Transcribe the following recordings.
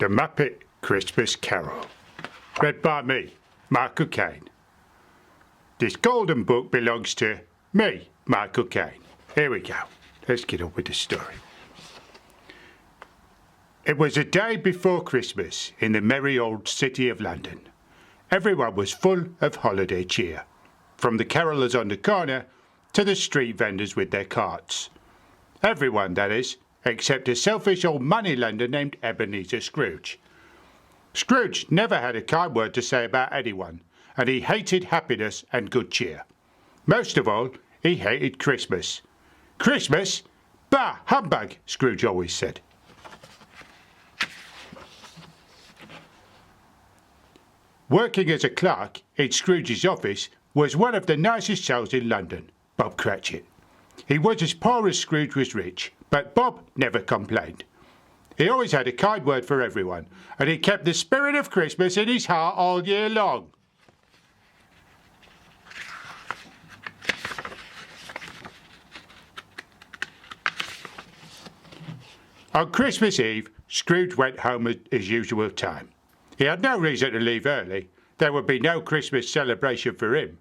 The Muppet Christmas Carol, read by me, Michael Caine. This golden book belongs to me, Michael Caine. Here we go. Let's get on with the story. It was a day before Christmas in the merry old city of London. Everyone was full of holiday cheer, from the carolers on the corner to the street vendors with their carts. Everyone, that is, except a selfish old moneylender named Ebenezer Scrooge. Scrooge never had a kind word to say about anyone, and he hated happiness and good cheer. Most of all, he hated Christmas. Christmas? Bah, humbug, Scrooge always said. Working as a clerk in Scrooge's office was one of the nicest souls in London, Bob Cratchit. He was as poor as Scrooge was rich, but Bob never complained. He always had a kind word for everyone, and he kept the spirit of Christmas in his heart all year long. On Christmas Eve, Scrooge went home at his usual time. He had no reason to leave early. There would be no Christmas celebration for him.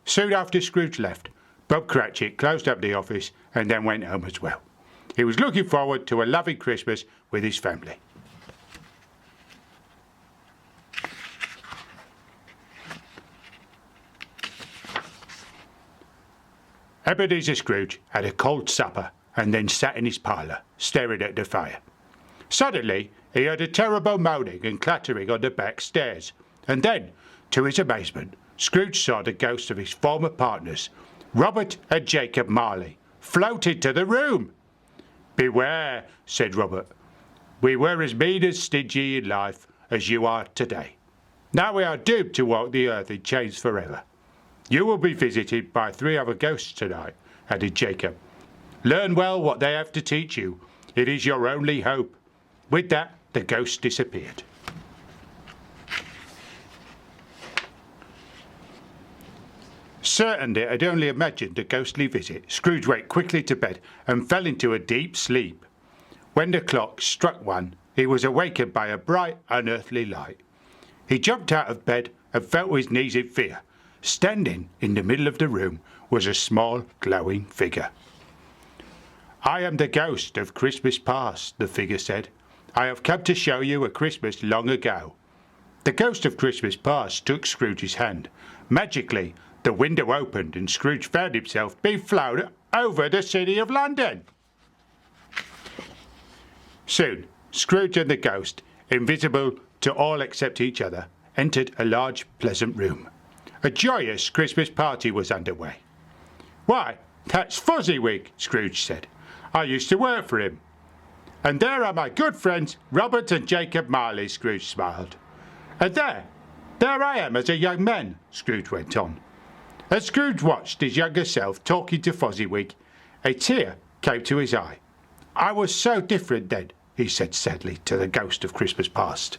Soon after Scrooge left, Bob Cratchit closed up the office and then went home as well. He was looking forward to a loving Christmas with his family. Ebenezer Scrooge had a cold supper and then sat in his parlour, staring at the fire. Suddenly, he heard a terrible moaning and clattering on the back stairs, and then, to his amazement, Scrooge saw the ghosts of his former partners, Robert and Jacob Marley, float into the room. "Beware," said Robert. "We were as mean and stingy in life as you are today. Now we are doomed to walk the earth in chains forever. You will be visited by 3 other ghosts tonight," added Jacob. "Learn well what they have to teach you. It is your only hope." With that, the ghosts disappeared. Certain it had only imagined a ghostly visit, Scrooge went quickly to bed and fell into a deep sleep. When the clock struck 1, he was awakened by a bright, unearthly light. He jumped out of bed and fell to his knees in fear. Standing in the middle of the room was a small, glowing figure. "I am the ghost of Christmas past," the figure said. "I have come to show you a Christmas long ago." The ghost of Christmas past took Scrooge's hand. Magically, the window opened and Scrooge found himself being flown over the city of London. Soon, Scrooge and the ghost, invisible to all except each other, entered a large, pleasant room. A joyous Christmas party was underway. "Why, that's Fozziwig," Scrooge said. "I used to work for him." "And there are my good friends, Robert and Jacob Marley," Scrooge smiled. "And there I am as a young man," Scrooge went on. As Scrooge watched his younger self talking to Fozziwig, a tear came to his eye. "I was so different then," he said sadly to the ghost of Christmas past.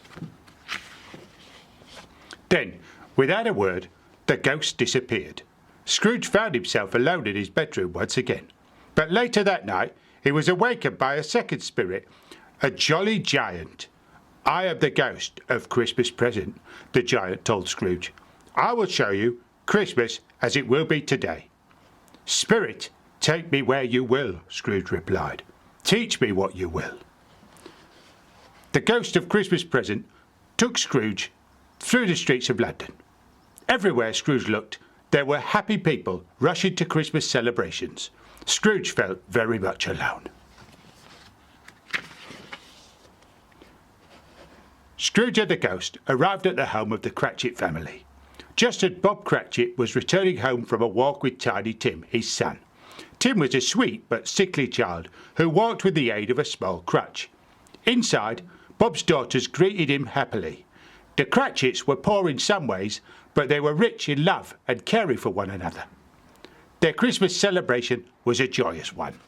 Then, without a word, the ghost disappeared. Scrooge found himself alone in his bedroom once again. But later that night, he was awakened by a second spirit, a jolly giant. "I am the ghost of Christmas present," the giant told Scrooge. "I will show you Christmas as it will be today." "Spirit, take me where you will," Scrooge replied. "Teach me what you will." The ghost of Christmas present took Scrooge through the streets of London. Everywhere Scrooge looked, there were happy people rushing to Christmas celebrations. Scrooge felt very much alone. Scrooge and the ghost arrived at the home of the Cratchit family, just as Bob Cratchit was returning home from a walk with Tiny Tim, his son. Tim was a sweet but sickly child who walked with the aid of a small crutch. Inside, Bob's daughters greeted him happily. The Cratchits were poor in some ways, but they were rich in love and caring for one another. Their Christmas celebration was a joyous one.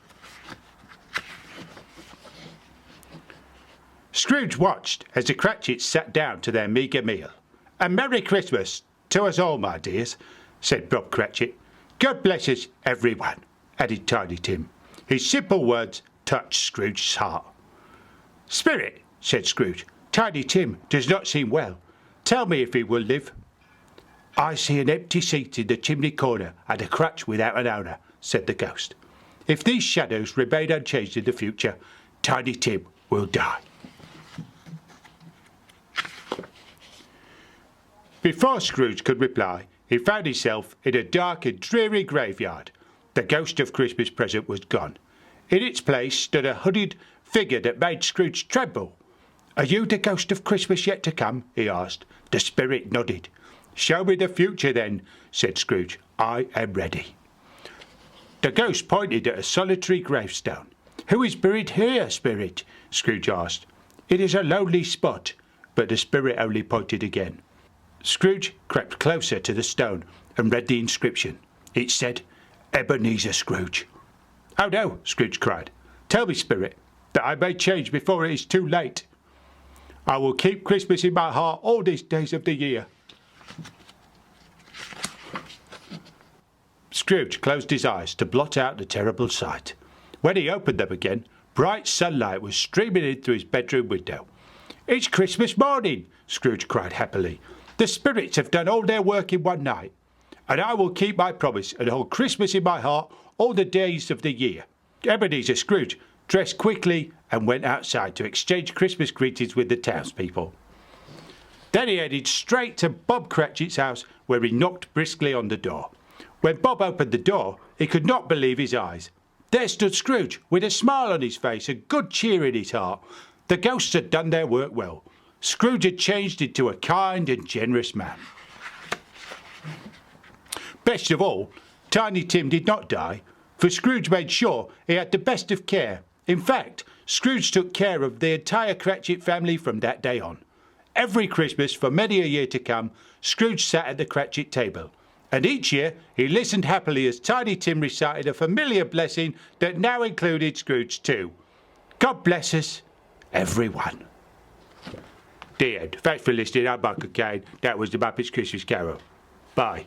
Scrooge watched as the Cratchits sat down to their meagre meal. "A Merry Christmas to us all, my dears," said Bob Cratchit. "God bless us, everyone," added Tiny Tim. His simple words touched Scrooge's heart. "Spirit," said Scrooge, Tiny Tim does not seem well. Tell me if he will live." "I see an empty seat in the chimney corner and a crutch without an owner," said the ghost. "If these shadows remain unchanged in the future, Tiny Tim will die." Before Scrooge could reply, he found himself in a dark and dreary graveyard. The ghost of Christmas present was gone. In its place stood a hooded figure that made Scrooge tremble. "Are you the ghost of Christmas yet to come?" he asked. The spirit nodded. "Show me the future then," said Scrooge. "I am ready." The ghost pointed at a solitary gravestone. "Who is buried here, spirit?" Scrooge asked. "It is a lonely spot," but the spirit only pointed again. Scrooge crept closer to the stone and read the inscription. It said, "Ebenezer Scrooge." "Oh no," Scrooge cried. "Tell me, spirit, that I may change before it is too late. I will keep Christmas in my heart all these days of the year." Scrooge closed his eyes to blot out the terrible sight. When he opened them again, bright sunlight was streaming in through his bedroom window. "It's Christmas morning," Scrooge cried happily. "The spirits have done all their work in one night, and I will keep my promise and hold Christmas in my heart all the days of the year." Ebenezer Scrooge dressed quickly and went outside to exchange Christmas greetings with the townspeople. Then he headed straight to Bob Cratchit's house, where he knocked briskly on the door. When Bob opened the door, he could not believe his eyes. There stood Scrooge, with a smile on his face and good cheer in his heart. The ghosts had done their work well. Scrooge had changed into a kind and generous man. Best of all, Tiny Tim did not die, for Scrooge made sure he had the best of care. In fact, Scrooge took care of the entire Cratchit family from that day on. Every Christmas for many a year to come, Scrooge sat at the Cratchit table, and each year he listened happily as Tiny Tim recited a familiar blessing that now included Scrooge too. God bless us, everyone. The end. Thanks for listening. I'm Uncle Caine. That was the Muppet Christmas Carol. Bye.